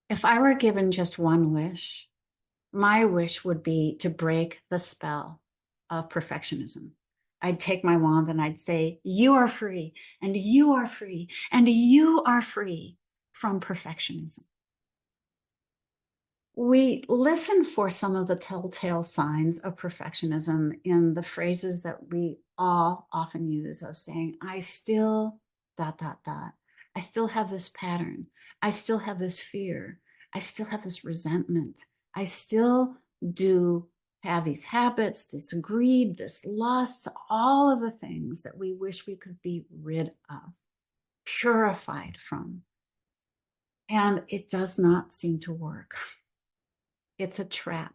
If I were given just one wish, my wish would be to break the spell of perfectionism. I'd take my wand and I'd say, you are free, and you are free, and you are free from perfectionism. We listen for some of the telltale signs of perfectionism in the phrases that we all often use of saying, I still dot, dot, dot. I still have this pattern. I still have this fear. I still have this resentment. I still do have these habits, this greed, this lust, all of the things that we wish we could be rid of, purified from. And it does not seem to work. It's a trap.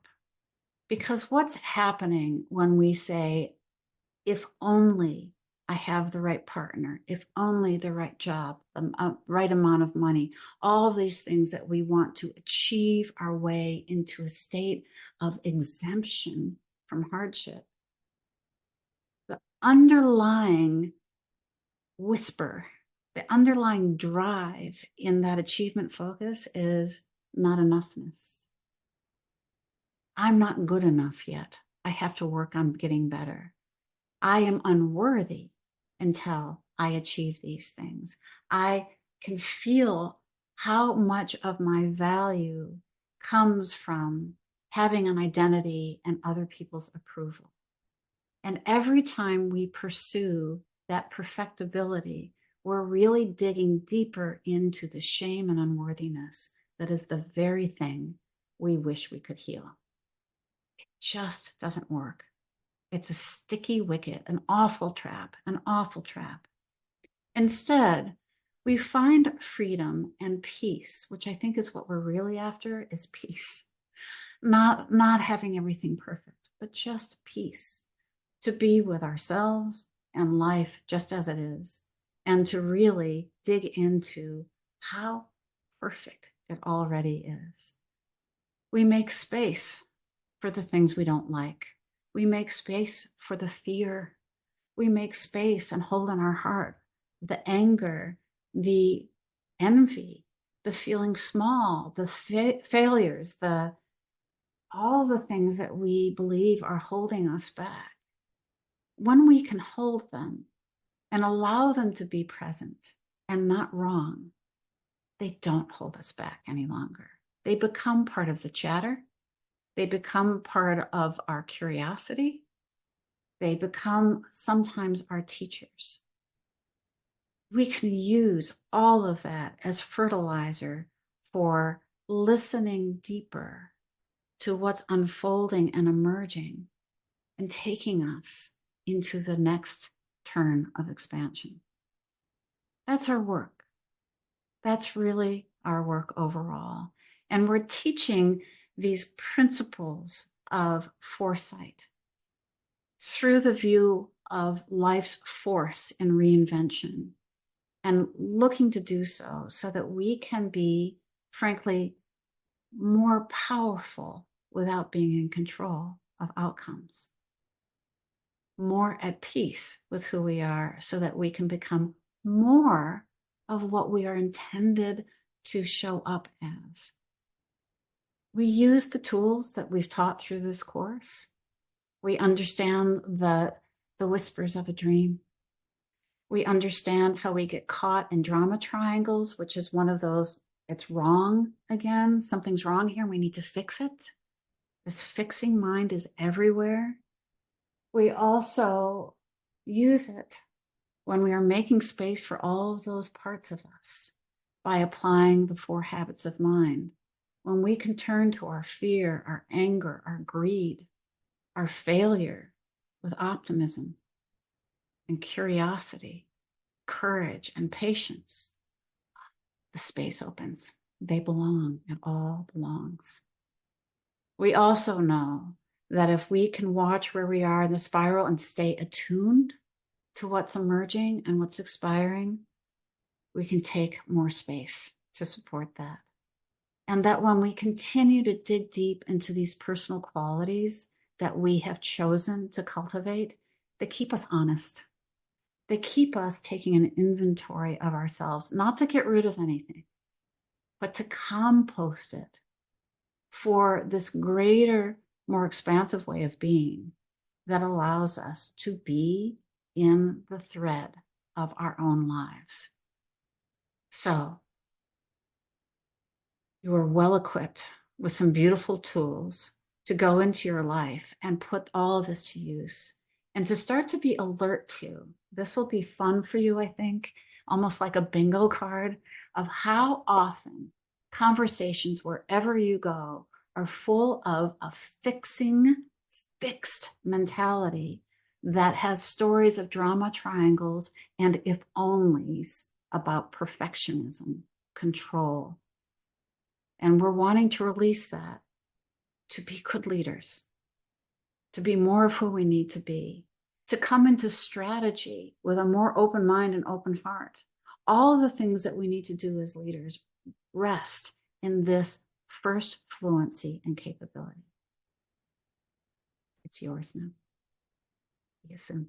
Because what's happening when we say, if only I have the right partner, if only the right job, the right amount of money, all of these things that we want to achieve our way into a state of exemption from hardship, the underlying whisper, the underlying drive in that achievement focus is not enoughness. I'm not good enough yet. I have to work on getting better. I am unworthy until I achieve these things. I can feel how much of my value comes from having an identity and other people's approval. And every time we pursue that perfectibility, we're really digging deeper into the shame and unworthiness that is the very thing we wish we could heal. It just doesn't work. It's a sticky wicket, an awful trap, an awful trap. Instead, we find freedom and peace, which I think is what we're really after, is peace. Not having everything perfect, but just peace. To be with ourselves and life just as it is, and to really dig into how perfect it already is. We make space for the things we don't like. We make space for the fear. We make space and hold in our heart the anger, the envy, the feeling small, the failures, all the things that we believe are holding us back. When we can hold them and allow them to be present and not wrong, they don't hold us back any longer. They become part of the chatter. They become part of our curiosity. They become sometimes our teachers. We can use all of that as fertilizer for listening deeper to what's unfolding and emerging and taking us into the next turn of expansion. That's our work. That's really our work overall. And we're teaching these principles of foresight through the view of life's force in reinvention, and looking to do so that we can be, frankly, more powerful without being in control of outcomes, more at peace with who we are so that we can become more of what we are intended to show up as. We use the tools that we've taught through this course. We understand the whispers of a dream. We understand how we get caught in drama triangles, which is one of those, it's wrong again, something's wrong here, we need to fix it. This fixing mind is everywhere. We also use it when we are making space for all of those parts of us by applying the 4 habits of mind. When we can turn to our fear, our anger, our greed, our failure with optimism and curiosity, courage, and patience, the space opens. They belong. It all belongs. We also know that if we can watch where we are in the spiral and stay attuned to what's emerging and what's expiring, we can take more space to support that. And that when we continue to dig deep into these personal qualities that we have chosen to cultivate, they keep us honest. They keep us taking an inventory of ourselves, not to get rid of anything, but to compost it for this greater, more expansive way of being that allows us to be in the thread of our own lives. So you are well equipped with some beautiful tools to go into your life and put all of this to use and to start to be alert to. This will be fun for you, I think, almost like a bingo card of how often conversations wherever you go are full of a fixed mentality that has stories of drama triangles and if onlys about perfectionism, control. And we're wanting to release that to be good leaders, to be more of who we need to be, to come into strategy with a more open mind and open heart. All the things that we need to do as leaders rest in this first fluency and capability. It's yours now. See you soon.